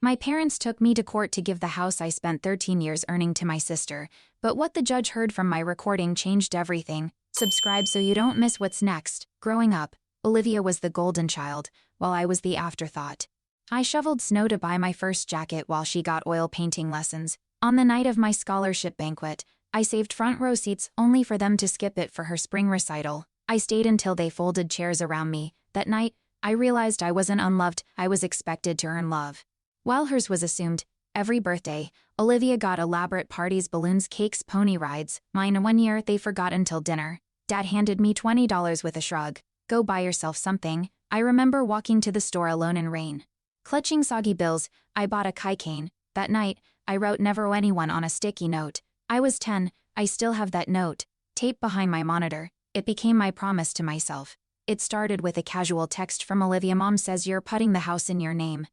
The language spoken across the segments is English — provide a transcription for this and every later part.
My parents took me to court to give the house I spent 13 years earning to my sister, but what the judge heard from my recording changed everything. Subscribe so you don't miss what's next. Growing up, Olivia was the golden child, while I was the afterthought. I shoveled snow to buy my first jacket while she got oil painting lessons. On the night of my scholarship banquet, I saved front row seats only for them to skip it for her spring recital. I stayed until they folded chairs around me. That night, I realized I wasn't unloved, I was expected to earn love. While hers was assumed, every birthday, Olivia got elaborate parties, balloons, cakes, pony rides. Mine, one year, they forgot until dinner. Dad handed me $20 with a shrug. Go buy yourself something. I remember walking to the store alone in rain. Clutching soggy bills, I bought a cane. That night, I wrote "Never owe anyone" on a sticky note. I was 10, I still have that note, taped behind my monitor. It became my promise to myself. It started with a casual text from Olivia. Mom says you're putting the house in your name.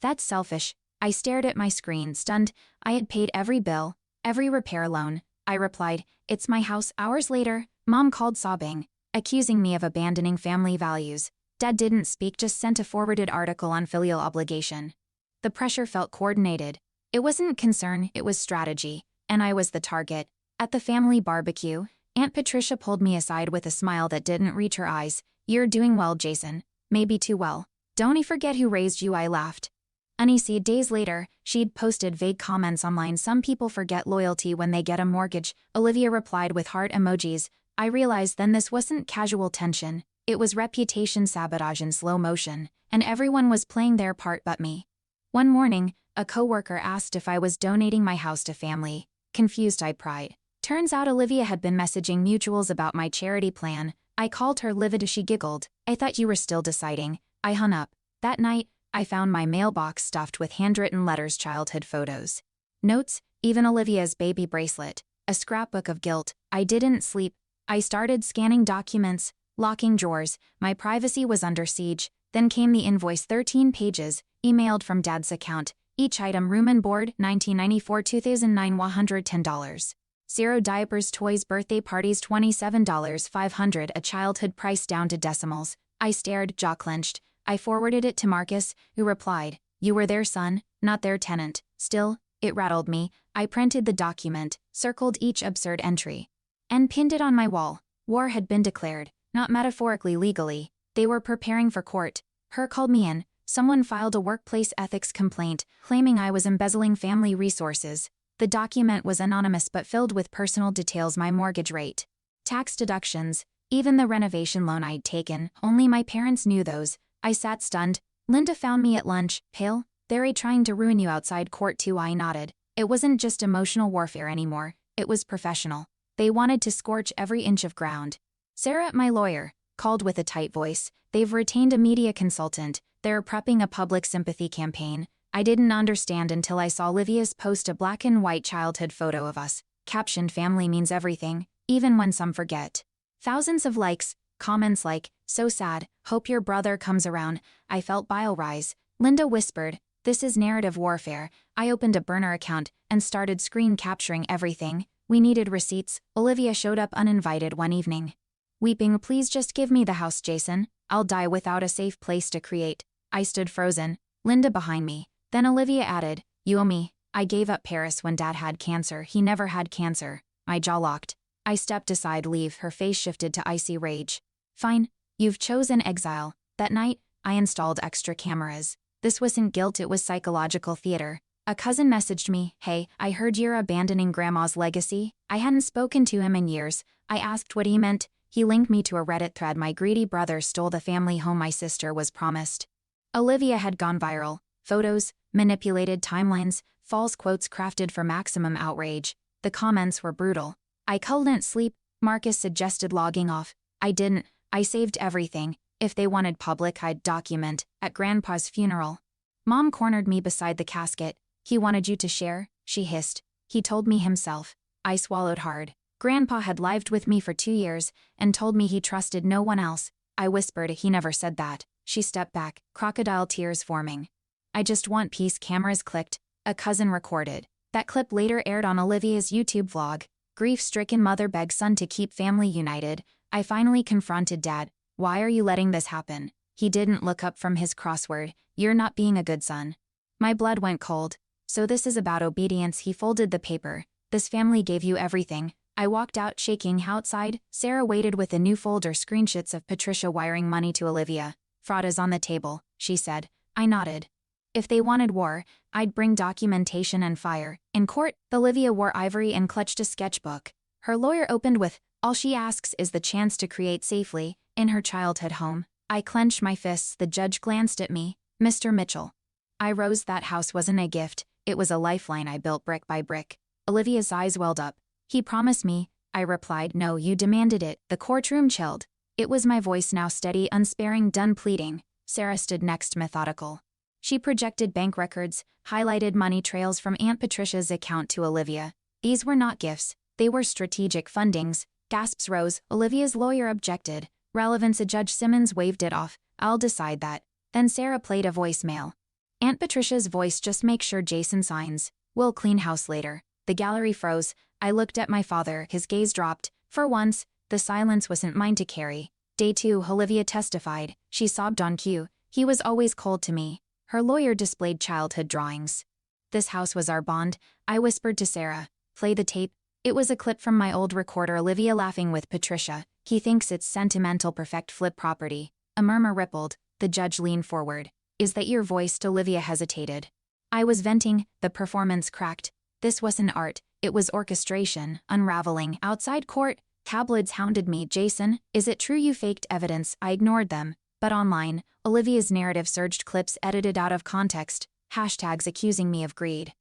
That's selfish. I stared at my screen, stunned. I had paid every bill, every repair loan. I replied, it's my house. Hours later, Mom called sobbing, accusing me of abandoning family values. Dad didn't speak, just sent a forwarded article on filial obligation. The pressure felt coordinated. It wasn't concern, it was strategy, and I was the target. At the family barbecue, Aunt Patricia pulled me aside with a smile that didn't reach her eyes. You're doing well, Jason. Maybe too well. Don't you forget who raised you, I laughed. Uneasy, days later, she'd posted vague comments online. Some people forget loyalty when they get a mortgage. Olivia replied with heart emojis. I realized then this wasn't casual tension. It was reputation sabotage in slow motion, and everyone was playing their part but me. One morning, a coworker asked if I was donating my house to family. Confused, I cried. Turns out Olivia had been messaging mutuals about my charity plan. I called her livid. She giggled. I thought you were still deciding. I hung up. That night, I found my mailbox stuffed with handwritten letters, childhood photos, notes, even Olivia's baby bracelet, a scrapbook of guilt. I didn't sleep. I started scanning documents, locking drawers. My privacy was under siege. Then came the invoice, 13 pages, emailed from Dad's account. Each item: room and board, 1994, 2009, $110. 0 diapers, toys, birthday parties, $27, 500, a childhood price down to decimals. I stared, jaw clenched. I forwarded it to Marcus, who replied, you were their son, not their tenant. Still, it rattled me. I printed the document, circled each absurd entry, and pinned it on my wall. War had been declared, not metaphorically, legally. They were preparing for court. Her called me in. Someone filed a workplace ethics complaint, claiming I was embezzling family resources. The document was anonymous but filled with personal details: my mortgage rate, tax deductions, even the renovation loan I'd taken. Only my parents knew those. I sat stunned. Linda found me at lunch, pale. They're trying to ruin you outside court too, I nodded. It wasn't just emotional warfare anymore, it was professional. They wanted to scorch every inch of ground. Sarah, my lawyer, called with a tight voice. They've retained a media consultant. They're prepping a public sympathy campaign. I didn't understand until I saw Olivia's post, a black and white childhood photo of us, captioned family means everything, even when some forget. Thousands of likes, comments like, so sad, hope your brother comes around. I felt bile rise. Linda whispered, this is narrative warfare. I opened a burner account and started screen capturing everything. We needed receipts. Olivia showed up uninvited one evening, weeping, please just give me the house, Jason. I'll die without a safe place to create. I stood frozen, Linda behind me. Then Olivia added, you owe me. I gave up Paris when Dad had cancer. He never had cancer. My jaw locked. I stepped aside, leave. Her face shifted to icy rage. Fine, you've chosen exile. That night, I installed extra cameras. This wasn't guilt, it was psychological theater. A cousin messaged me, hey, I heard you're abandoning Grandma's legacy. I hadn't spoken to him in years. I asked what he meant. He linked me to a Reddit thread. My greedy brother stole the family home my sister was promised. Olivia had gone viral. Photos, manipulated timelines, false quotes crafted for maximum outrage. The comments were brutal. I couldn't sleep. Marcus suggested logging off. I didn't. I saved everything. If they wanted public, I'd document. At Grandpa's funeral, Mom cornered me beside the casket. He wanted you to share, she hissed. He told me himself. I swallowed hard. Grandpa had lived with me for 2 years and told me he trusted no one else. I whispered, he never said that. She stepped back, crocodile tears forming. I just want peace. Cameras clicked. A cousin recorded. That clip later aired on Olivia's YouTube vlog. Grief-stricken mother begs son to keep family united. I finally confronted Dad. Why are you letting this happen? He didn't look up from his crossword. You're not being a good son. My blood went cold. So this is about obedience. He folded the paper. This family gave you everything. I walked out shaking. Outside, Sarah waited with a new folder, screenshots of Patricia wiring money to Olivia. Fraud is on the table, she said. I nodded. If they wanted war, I'd bring documentation and fire. In court, Olivia wore ivory and clutched a sketchbook. Her lawyer opened with, all she asks is the chance to create safely, in her childhood home. I clenched my fists. The judge glanced at me. Mr. Mitchell. I rose. That house wasn't a gift, it was a lifeline I built brick by brick. Olivia's eyes welled up. He promised me, I replied. No, you demanded it. The courtroom chilled. It was my voice now, steady, unsparing, done pleading. Sarah stood next, methodical. She projected bank records, highlighted money trails from Aunt Patricia's account to Olivia. These were not gifts, they were strategic fundings. Gasps rose. Olivia's lawyer objected. Relevance. Judge Simmons waved it off. I'll decide that. Then Sarah played a voicemail. Aunt Patricia's voice. Just make sure Jason signs. We'll clean house later. The gallery froze. I looked at my father. His gaze dropped. For once, the silence wasn't mine to carry. Day 2, Olivia testified. She sobbed on cue. He was always cold to me. Her lawyer displayed childhood drawings. This house was our bond, I whispered to Sarah. Play the tape. It was a clip from my old recorder. Olivia laughing with Patricia. He thinks it's sentimental. Perfect flip property. A murmur rippled. The judge leaned forward. Is that your voice? Olivia hesitated. I was venting. The performance cracked. This wasn't art, it was orchestration, unraveling. Outside court, tabloids hounded me. Jason, is it true you faked evidence? I ignored them. But online, Olivia's narrative surged, clips edited out of context, hashtags accusing me of greed.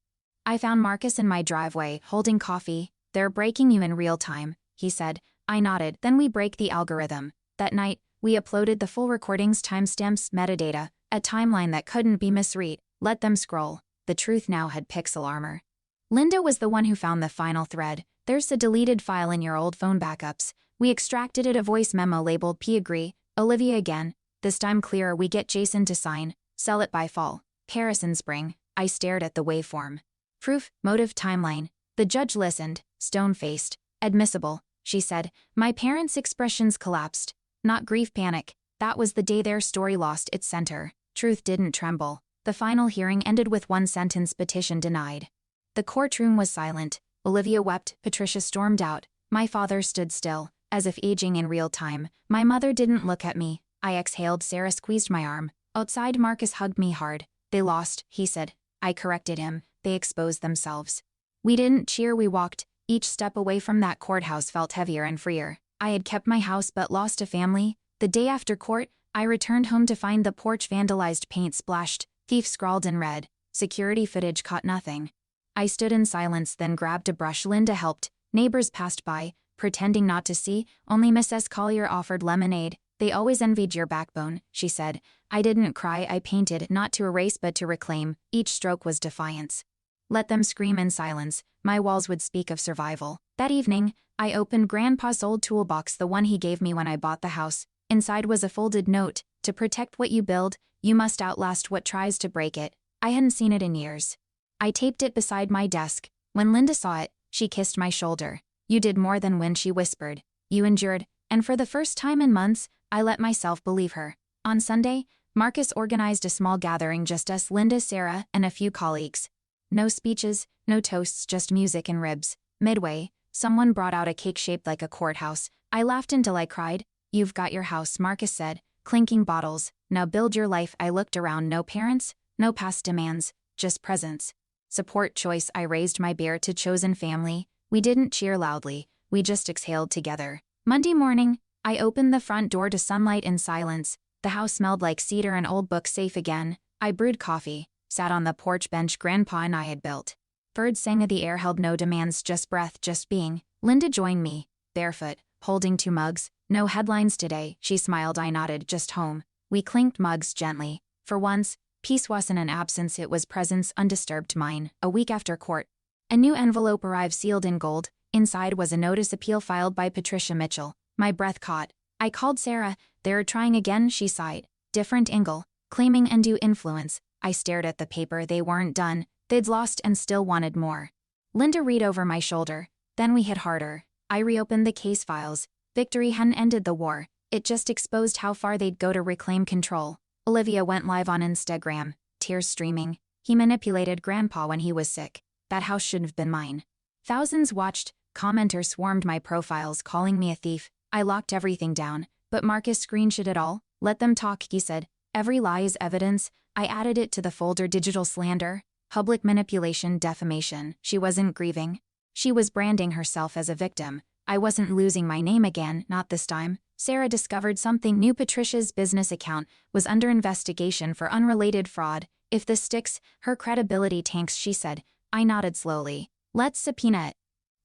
I found Marcus in my driveway, holding coffee. They're breaking you in real time, he said. I nodded. Then we break the algorithm. That night, we uploaded the full recordings, timestamps, metadata, a timeline that couldn't be misread. Let them scroll. The truth now had pixel armor. Linda was the one who found the final thread. There's a deleted file in your old phone backups. We extracted it. A voice memo labeled P. Agree. Olivia again. This time clearer. We get Jason to sign. Sell it by fall. Paris in spring. I stared at the waveform. Proof, motive, timeline. The judge listened, stone-faced. Admissible, she said. My parents' expressions collapsed. Not grief, panic. That was the day their story lost its center. Truth didn't tremble. The final hearing ended with one sentence: petition denied. The courtroom was silent. Olivia wept. Patricia stormed out. My father stood still, as if aging in real time. My mother didn't look at me. I exhaled. Sarah squeezed my arm. Outside, Marcus hugged me hard. They lost, he said. I corrected him. They exposed themselves. We didn't cheer, we walked. Each step away from that courthouse felt heavier and freer. I had kept my house but lost a family. The day after court, I returned home to find the porch vandalized, paint splashed, thief scrawled in red. Security footage caught nothing. I stood in silence, then grabbed a brush. Linda helped. Neighbors passed by, pretending not to see. Only Mrs. Collier offered lemonade. They always envied your backbone, she said. I didn't cry. I painted, not to erase but to reclaim. Each stroke was defiance. Let them scream in silence. My walls would speak of survival. That evening, I opened Grandpa's old toolbox, the one he gave me when I bought the house. Inside was a folded note. To protect what you build, you must outlast what tries to break it. I hadn't seen it in years. I taped it beside my desk. When Linda saw it, she kissed my shoulder. You did more than win, she whispered. You endured, and for the first time in months, I let myself believe her. On Sunday, Marcus organized a small gathering, just us, Linda, Sarah, and a few colleagues. No speeches, no toasts, just music and ribs. Midway, someone brought out a cake shaped like a courthouse. I laughed until I cried. You've got your house, Marcus said, clinking bottles. Now build your life. I looked around. No parents, no past demands, just presence. Support, choice. I raised my beer to chosen family. We didn't cheer loudly, we just exhaled together. Monday morning, I opened the front door to sunlight and silence. The house smelled like cedar and old books. Safe again. I brewed coffee, sat on the porch bench Grandpa and I had built. Birds sang. The air held no demands, just breath, just being. Linda joined me, barefoot, holding 2 mugs. No headlines today, she smiled. I nodded. Just home. We clinked mugs gently. For once, peace wasn't an absence, it was presence, undisturbed. Mine. A week after court. A new envelope arrived, sealed in gold. Inside was a notice appeal filed by Patricia Mitchell. My breath caught. I called Sarah. They're trying again, she sighed. Different angle. Claiming undue influence. I stared at the paper. They weren't done. They'd lost and still wanted more. Linda read over my shoulder. Then we hit harder. I reopened the case files. Victory hadn't ended the war. It just exposed how far they'd go to reclaim control. Olivia went live on Instagram, tears streaming. He manipulated Grandpa when he was sick. That house shouldn't have been mine. Thousands watched. Commenters swarmed my profiles, calling me a thief. I locked everything down. But Marcus screenshot it all. Let them talk, he said. Every lie is evidence. I added it to the folder: digital slander, public manipulation, defamation. She wasn't grieving. She was branding herself as a victim. I wasn't losing my name again, not this time. Sarah discovered something new. Patricia's business account was under investigation for unrelated fraud. If this sticks, her credibility tanks, she said. I nodded slowly. Let's subpoena it.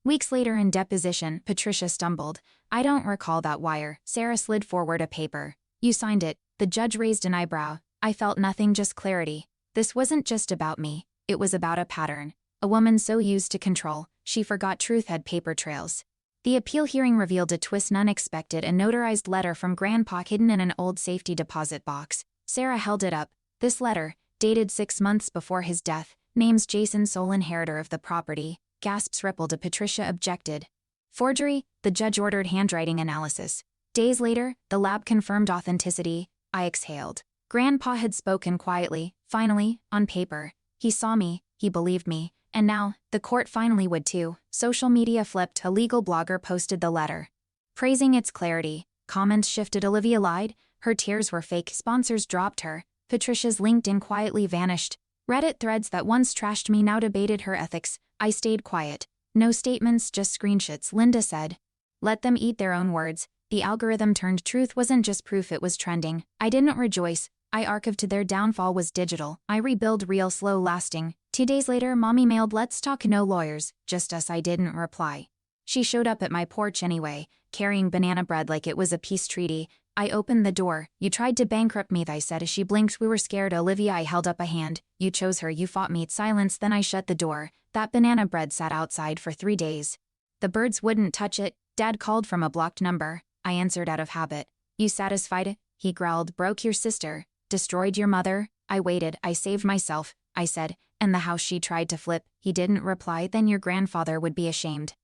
Weeks later in deposition, Patricia stumbled. I don't recall that wire. Sarah slid forward a paper. You signed it. The judge raised an eyebrow. I felt nothing, just clarity. This wasn't just about me. It was about a pattern. A woman so used to control, she forgot truth had paper trails. The appeal hearing revealed a twist: none expected. A notarized letter from Grandpa hidden in an old safety deposit box. Sarah held it up. This letter, dated 6 months before his death, names Jason sole inheritor of the property. Gasps rippled. Patricia objected. Forgery, the judge ordered handwriting analysis. Days later, the lab confirmed authenticity. I exhaled. Grandpa had spoken quietly, finally, on paper. He saw me, he believed me, and now, the court finally would too. Social media flipped. A legal blogger posted the letter, praising its clarity. Comments shifted. Olivia lied. Her tears were fake. Sponsors dropped her. Patricia's LinkedIn quietly vanished. Reddit threads that once trashed me now debated her ethics. I stayed quiet. No statements, just screenshots. Linda said. Let them eat their own words. The algorithm turned. Truth wasn't just proof, it was trending. I didn't rejoice. I archived. Their downfall was digital. I rebuild real, slow, lasting. 2 days later, Mommy mailed let's talk, no lawyers, just us. I didn't reply. She showed up at my porch anyway, carrying banana bread like it was a peace treaty. I opened the door. You tried to bankrupt me, I said as she blinked. We were scared, Olivia. I held up a hand. You chose her, you fought me. Silence, then I shut the door. That banana bread sat outside for 3 days. The birds wouldn't touch it. Dad called from a blocked number. I answered out of habit. You satisfied? He growled. Broke your sister. Destroyed your mother. I waited. I saved myself, I said. And the house she tried to flip. He didn't reply. Then your grandfather would be ashamed.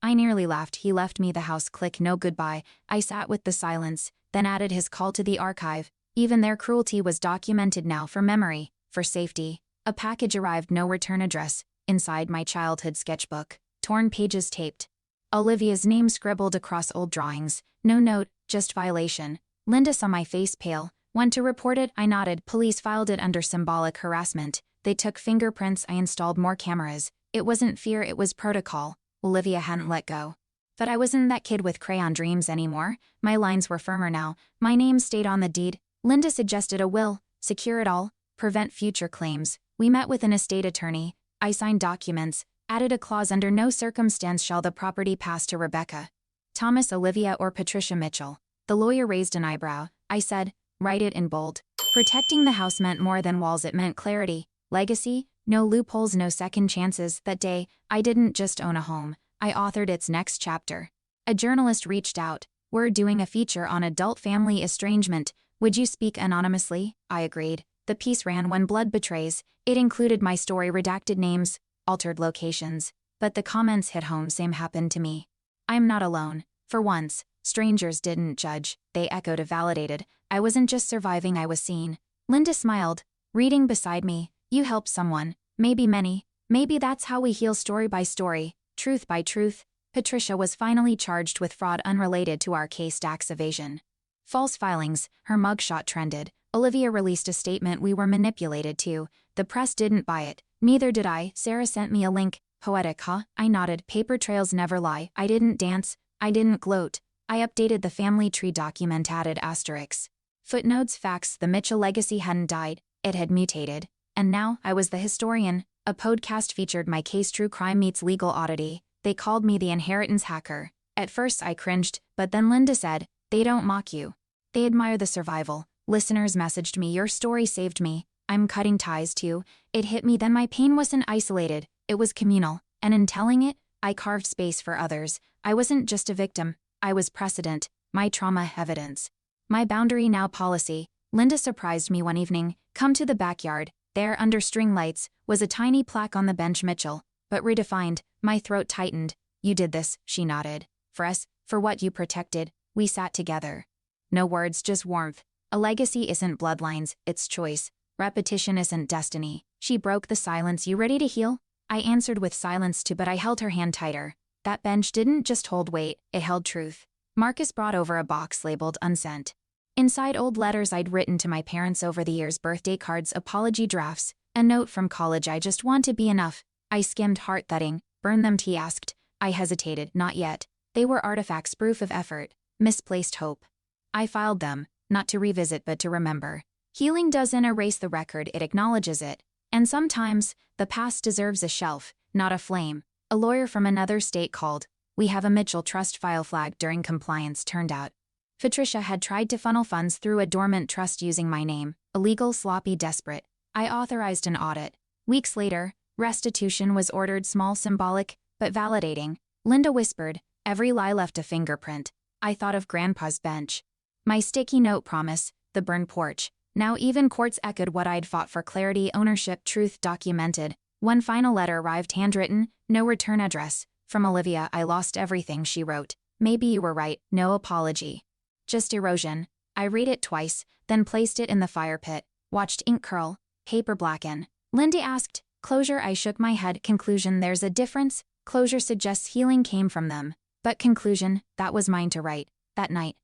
I nearly laughed. He left me the house. Click, no goodbye. I sat with the silence, then added his call to the archive. Even their cruelty was documented now, for memory, for safety. A package arrived, no return address. Inside, my childhood sketchbook. Torn pages taped. Olivia's name scribbled across old drawings. No note, just violation. Linda saw my face pale. Went to report it. I nodded. Police filed it under symbolic harassment. They took fingerprints. I installed more cameras. It wasn't fear, it was protocol. Olivia hadn't let go. But I wasn't that kid with crayon dreams anymore. My lines were firmer now. My name stayed on the deed. Linda suggested a will, secure it all, prevent future claims. We met with an estate attorney. I signed documents, added a clause: under no circumstance shall the property pass to Rebecca, Thomas, Olivia, or Patricia Mitchell. The lawyer raised an eyebrow. I said, write it in bold. Protecting the house meant more than walls, it meant clarity, legacy, no loopholes, no second chances. That day, I didn't just own a home. I authored its next chapter. A journalist reached out. We're doing a feature on adult family estrangement. Would you speak anonymously? I agreed. The piece ran When Blood Betrays. It included my story, redacted names, altered locations. But the comments hit home. Same happened to me. I'm not alone. For once, strangers didn't judge. They echoed, validated. I wasn't just surviving, I was seen. Linda smiled, reading beside me. You helped someone. Maybe many. Maybe that's how we heal, story by story, truth by truth. Patricia was finally charged with fraud unrelated to our case: tax evasion. False filings. Her mugshot trended. Olivia released a statement: we were manipulated too. The press didn't buy it. Neither did I. Sarah sent me a link. Poetic, huh? I nodded. Paper trails never lie. I didn't dance. I didn't gloat. I updated the family tree document, added asterisks, footnotes, facts. The Mitchell legacy hadn't died. It had mutated. And now, I was the historian. A podcast featured my case: true crime meets legal oddity. They called me the inheritance hacker. At first I cringed, but then Linda said, they don't mock you. They admire the survival. Listeners messaged me, your story saved me. I'm cutting ties too. It hit me then. My pain wasn't isolated, it was communal. And in telling it, I carved space for others. I wasn't just a victim, I was precedent. My trauma, evidence. My boundary, now policy. Linda surprised me one evening. Come to the backyard. There, under string lights, was a tiny plaque on the bench: Mitchell, but redefined. My throat tightened. You did this, she nodded. For us, for what you protected. We sat together. No words, just warmth. A legacy isn't bloodlines, it's choice. Repetition isn't destiny, She broke the silence. You ready to heal? I answered with silence too, but I held her hand tighter. That bench didn't just hold weight, it held truth. Marcus brought over a box labeled unsent. Inside, old letters I'd written to my parents over the years, birthday cards, apology drafts, a note from college. I just want to be enough. I skimmed, heart thudding. Burn them, he asked. I hesitated. Not yet. They were artifacts, proof of effort, misplaced hope. I filed them, not to revisit but to remember. Healing doesn't erase the record, it acknowledges it. And sometimes, the past deserves a shelf, not a flame. A lawyer from another state called. We have a Mitchell Trust file flagged during compliance, turned out. Patricia had tried to funnel funds through a dormant trust using my name. Illegal, sloppy, desperate. I authorized an audit. Weeks later, restitution was ordered, small, symbolic, but validating. Linda whispered, every lie left a fingerprint. I thought of Grandpa's bench. My sticky note promise, the burned porch. Now even courts echoed what I'd fought for: clarity, ownership, truth documented. One final letter arrived, handwritten, no return address. From Olivia. I lost everything, she wrote. Maybe you were right, no apology. Just erosion. I read it twice, then placed it in the fire pit, watched ink curl, paper blacken. Linda asked, closure? I shook my head. Conclusion? There's a difference. Closure suggests healing came from them. But conclusion, that was mine to write. That night.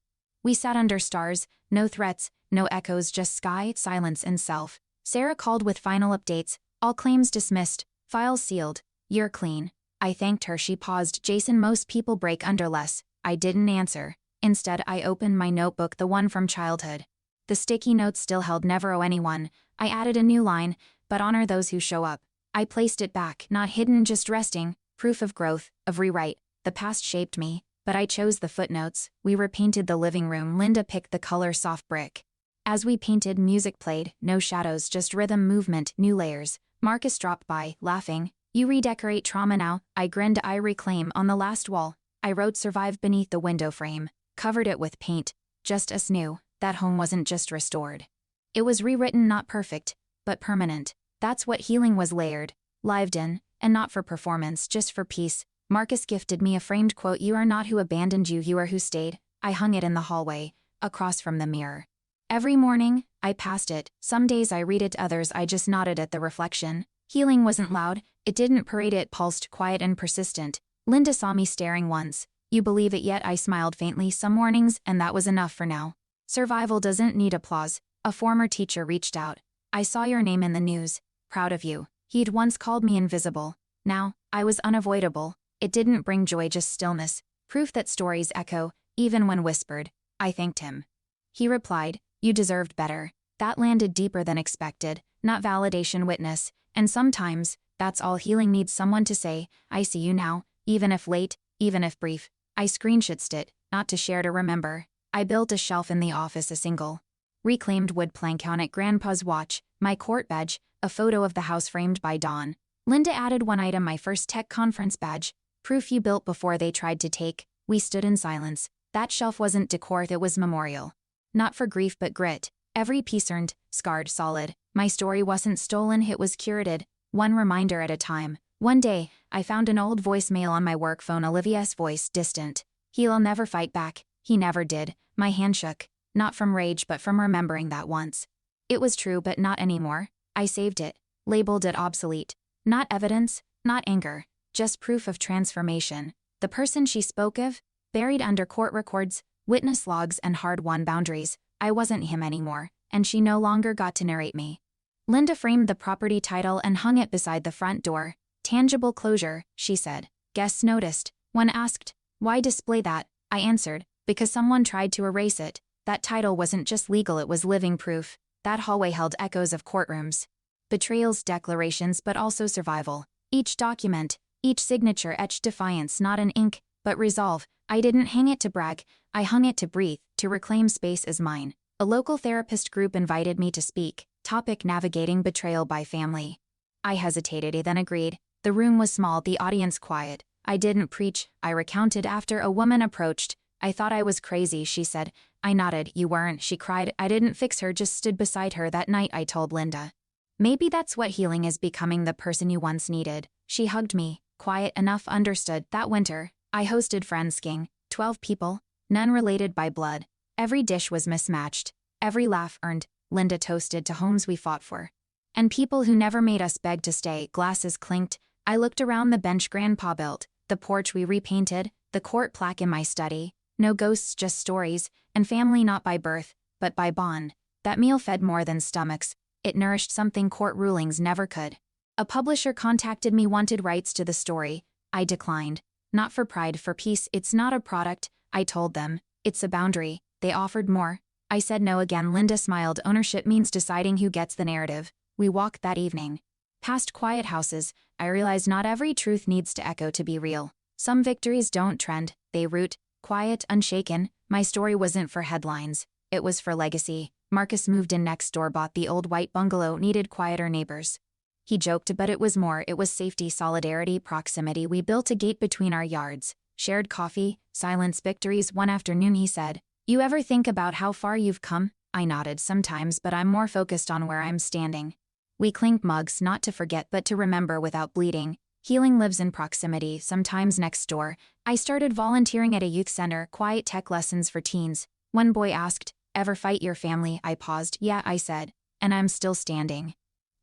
We sat under stars, no threats, no echoes, just sky, silence, and self. Sarah called with final updates, all claims dismissed, files sealed. You're clean. I thanked her. She paused. Jason, most people break under less. I didn't answer. Instead, I opened my notebook, the one from childhood. The sticky notes still held, never owe anyone. I added a new line, but honor those who show up. I placed it back, not hidden, just resting, proof of growth, of rewrite. The past shaped me, but I chose the footnotes. We repainted the living room. Linda picked the color soft brick. As we painted, music played, no shadows, just rhythm, movement, new layers. Marcus dropped by, laughing. You redecorate trauma now. I grinned. I reclaim. On the last wall, I wrote survive beneath the window frame. Covered it with paint. Just us knew that home wasn't just restored. It was rewritten, not perfect, but permanent. That's what healing was, layered, lived in, and not for performance, just for peace. Marcus gifted me a framed quote. You are not who abandoned you, you are who stayed. I hung it in the hallway, across from the mirror. Every morning, I passed it. Some days I read it, others I just nodded at the reflection. Healing wasn't loud, it didn't parade, it pulsed, quiet and persistent. Linda saw me staring once. You believe it yet? I smiled faintly. Some mornings, and that was enough for now. Survival doesn't need applause. A former teacher reached out. I saw your name in the news. Proud of you. He'd once called me invisible. Now, I was unavoidable. It didn't bring joy, just stillness. Proof that stories echo, even when whispered. I thanked him. He replied, you deserved better. That landed deeper than expected. Not validation, witness. And sometimes, that's all healing needs, someone to say, I see you now, even if late, even if brief. I screenshotted it, not to share, to remember. I built a shelf in the office, a single reclaimed wood plank on it, Grandpa's watch, my court badge, a photo of the house framed by Dawn. Linda added one item, my first tech conference badge. Proof you built before they tried to take. We stood in silence. That shelf wasn't decor, it was memorial. Not for grief but grit. Every piece earned, scarred, solid. My story wasn't stolen, it was curated. One reminder at a time. One day, I found an old voicemail on my work phone, Olivia's voice, distant. He'll never fight back. He never did. My hand shook. Not from rage but from remembering that once. It was true but not anymore. I saved it. Labeled it obsolete. Not evidence, not anger. Just proof of transformation. The person she spoke of, buried under court records, witness logs and hard-won boundaries. I wasn't him anymore, and she no longer got to narrate me. Linda framed the property title and hung it beside the front door. Tangible closure, she said. Guests noticed. When asked, why display that? I answered, because someone tried to erase it. That title wasn't just legal, it was living proof. That hallway held echoes of courtrooms. Betrayals, declarations, but also survival. Each document, each signature etched defiance, not in ink, but resolve. I didn't hang it to brag, I hung it to breathe, to reclaim space as mine. A local therapist group invited me to speak. Topic: navigating betrayal by family. I hesitated, then agreed. The room was small, the audience quiet. I didn't preach, I recounted. After a woman approached. I thought I was crazy, she said. I nodded. You weren't, she cried. I didn't fix her, just stood beside her. That night I told Linda. Maybe that's what healing is, becoming the person you once needed. She hugged me, quiet enough, understood. That winter, I hosted Friendsgiving, 12 people, none related by blood. Every dish was mismatched, every laugh earned. Linda toasted to homes we fought for. And people who never made us beg to stay. Glasses clinked. I looked around the bench Grandpa built, the porch we repainted, the court plaque in my study. No ghosts, just stories, and family not by birth, but by bond. That meal fed more than stomachs. It nourished something court rulings never could. A publisher contacted me, wanted rights to the story. I declined. Not for pride, for peace. It's not a product, I told them. It's a boundary. They offered more. I said no again. Linda smiled. Ownership means deciding who gets the narrative. We walked that evening past quiet houses. I realized not every truth needs to echo to be real. Some victories don't trend, they root, quiet, unshaken. My story wasn't for headlines. It was for legacy. Marcus moved in next door, bought the old white bungalow, needed quieter neighbors. He joked, but it was more. It was safety, solidarity, proximity. We built a gate between our yards, shared coffee, silence, victories. One afternoon he said, "You ever think about how far you've come?" I nodded. Sometimes, but I'm more focused on where I'm standing. We clinked mugs, not to forget but to remember without bleeding. Healing lives in proximity, sometimes next door. I started volunteering at a youth center, quiet tech lessons for teens. One boy asked, "Ever fight your family?" I paused. "Yeah," I said. "And I'm still standing."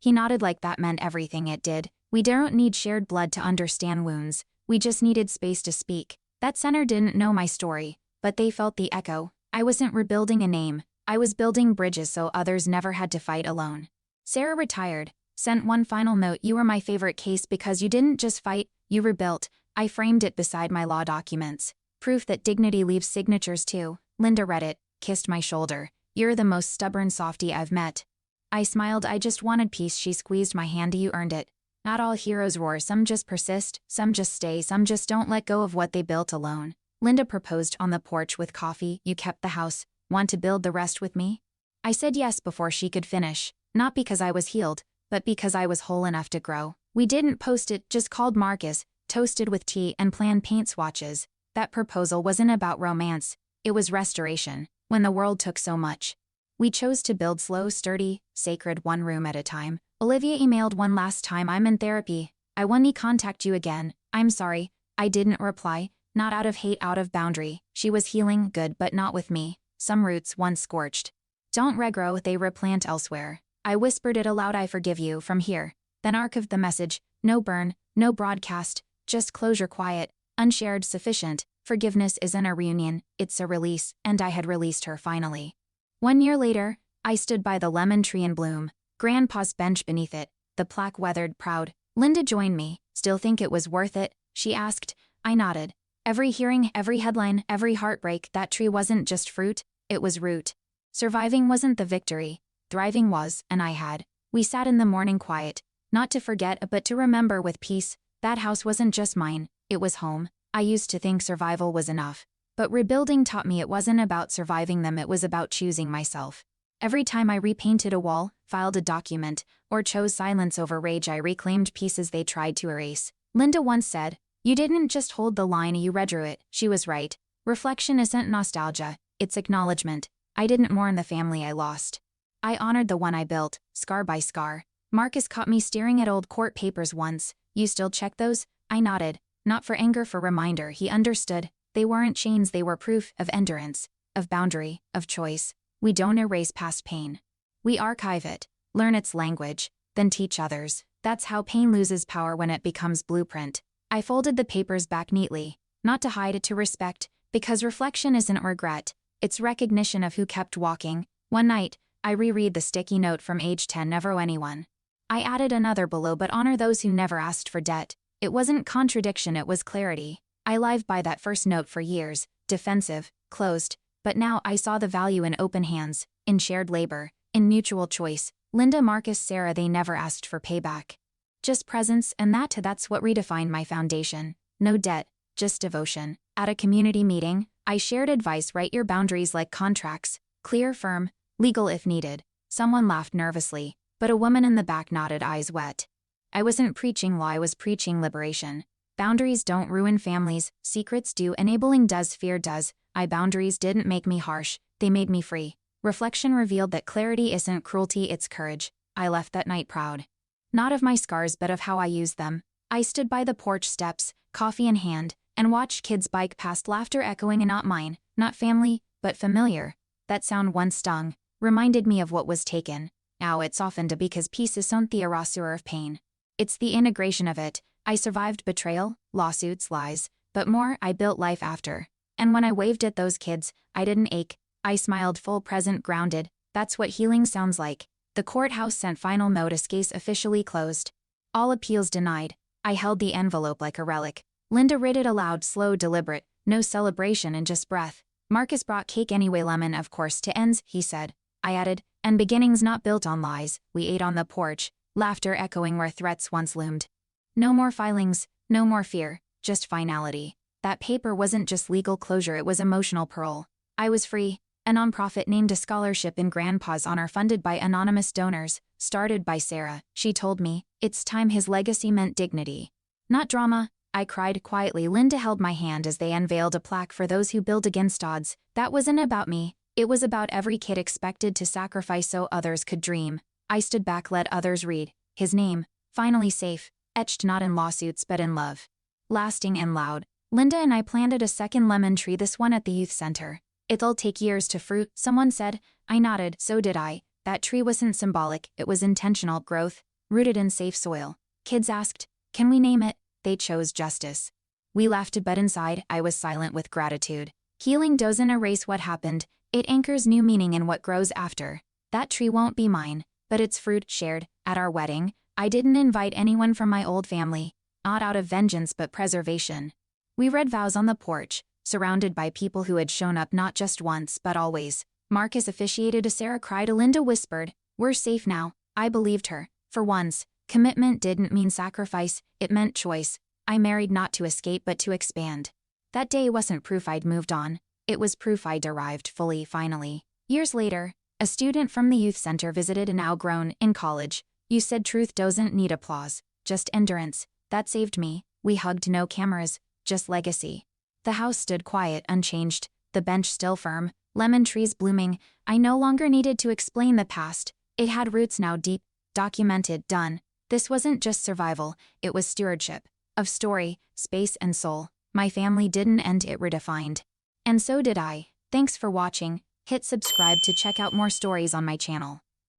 He nodded like that meant everything. It did. We don't need shared blood to understand wounds. We just needed space to speak. That center didn't know my story, but they felt the echo. I wasn't rebuilding a name. I was building bridges so others never had to fight alone. Sarah retired, sent one final note. "You were my favorite case because you didn't just fight, you rebuilt." I framed it beside my law documents. Proof that dignity leaves signatures too. Linda read it, kissed my shoulder. "You're the most stubborn softie I've met." I smiled. "I just wanted peace." She squeezed my hand. "You earned it. Not all heroes roar. Some just persist, some just stay, some just don't let go of what they built alone." Linda proposed on the porch with coffee. "You kept the house. Want to build the rest with me?" I said yes before she could finish. Not because I was healed, but because I was whole enough to grow. We didn't post it, just called Marcus, toasted with tea, and planned paint swatches. That proposal wasn't about romance. It was restoration, when the world took so much. We chose to build slow, sturdy, sacred, one room at a time. Olivia emailed one last time. "I'm in therapy. I want to contact you again." "I'm sorry." I didn't reply, not out of hate, out of boundary. She was healing, good, but not with me. Some roots, once scorched, don't regrow, they replant elsewhere. I whispered it aloud. "I forgive you from here." Then archived the message. No burn, no broadcast, just closure, quiet, unshared, sufficient. Forgiveness isn't a reunion, it's a release, and I had released her finally. 1 year later, I stood by the lemon tree in bloom, Grandpa's bench beneath it, the plaque weathered, proud. Linda joined me. "Still think it was worth it?" she asked. I nodded. Every hearing, every headline, every heartbreak. That tree wasn't just fruit, it was root. Surviving wasn't the victory. Thriving was, and I had. We sat in the morning quiet, not to forget but to remember with peace. That house wasn't just mine, it was home. I used to think survival was enough. But rebuilding taught me it wasn't about surviving them, it was about choosing myself. Every time I repainted a wall, filed a document, or chose silence over rage, I reclaimed pieces they tried to erase. Linda once said, "You didn't just hold the line, you redrew it." She was right. Reflection isn't nostalgia, it's acknowledgement. I didn't mourn the family I lost. I honored the one I built, scar by scar. Marcus caught me staring at old court papers once. "You still check those?" I nodded. Not for anger, for reminder. He understood. They weren't chains, they were proof of endurance, of boundary, of choice. We don't erase past pain. We archive it, learn its language, then teach others. That's how pain loses power, when it becomes blueprint. I folded the papers back neatly, not to hide, to respect, because reflection isn't regret, it's recognition of who kept walking. One night, I reread the sticky note from age 10, "Never owe anyone." I added another below, "But honor those who never asked for debt." It wasn't contradiction, it was clarity. I lived by that first note for years, defensive, closed, but now I saw the value in open hands, in shared labor, in mutual choice. Linda, Marcus, Sarah, they never asked for payback. Just presence, and that's what redefined my foundation. No debt, just devotion. At a community meeting, I shared advice: write your boundaries like contracts, clear, firm, legal if needed. Someone laughed nervously, but a woman in the back nodded, eyes wet. I wasn't preaching law, I was preaching liberation. Boundaries don't ruin families, secrets do, enabling does, fear does. Boundaries didn't make me harsh, they made me free. Reflection revealed that clarity isn't cruelty, it's courage. I left that night proud. Not of my scars, but of how I used them. I stood by the porch steps, coffee in hand, and watched kids bike past, laughter echoing, and not mine, not family, but familiar. That sound once stung, reminded me of what was taken. Now it softened because peace isn't the erasure of pain. It's the integration of it. I survived betrayal, lawsuits, lies, but more, I built life after. And when I waved at those kids, I didn't ache. I smiled, full, present, grounded. That's what healing sounds like. The courthouse sent final notice, case officially closed. All appeals denied. I held the envelope like a relic. Linda read it aloud, slow, deliberate, no celebration and just breath. Marcus brought cake anyway, lemon of course to ends, he said. I added, and beginnings not built on lies. We ate on the porch, laughter echoing where threats once loomed. No more filings, no more fear, just finality. That paper wasn't just legal closure, it was emotional parole. I was free. A nonprofit named a scholarship in Grandpa's honor funded by anonymous donors, started by Sarah. She told me, it's time. His legacy meant dignity. Not drama. I cried quietly. Linda held my hand as they unveiled a plaque for those who build against odds. That wasn't about me. It was about every kid expected to sacrifice so others could dream. I stood back, let others read. His name, finally safe, etched not in lawsuits but in love. Lasting and loud. Linda and I planted a second lemon tree, this one at the youth center. It'll take years to fruit, someone said. I nodded, so did I. That tree wasn't symbolic, it was intentional growth, rooted in safe soil. Kids asked, can we name it? They chose justice. We laughed, but inside, I was silent with gratitude. Healing doesn't erase what happened, it anchors new meaning in what grows after. That tree won't be mine, but its fruit shared. At our wedding, I didn't invite anyone from my old family, not out of vengeance but preservation. We read vows on the porch, surrounded by people who had shown up not just once but always. Marcus officiated, Sarah cried, Linda whispered, we're safe now. I believed her. For once, commitment didn't mean sacrifice, it meant choice. I married not to escape but to expand. That day wasn't proof I'd moved on, it was proof I'd arrived fully, finally. Years later, a student from the youth center visited, and now grown, in college. You said truth doesn't need applause, just endurance. That saved me. We hugged, no cameras, just legacy. The house stood quiet, unchanged, the bench still firm, lemon trees blooming. I no longer needed to explain the past. It had roots now, deep, documented, done. This wasn't just survival, it was stewardship. Of story, space and soul. My family didn't end, it redefined. And so did I. Thanks for watching. Hit subscribe to check out more stories on my channel.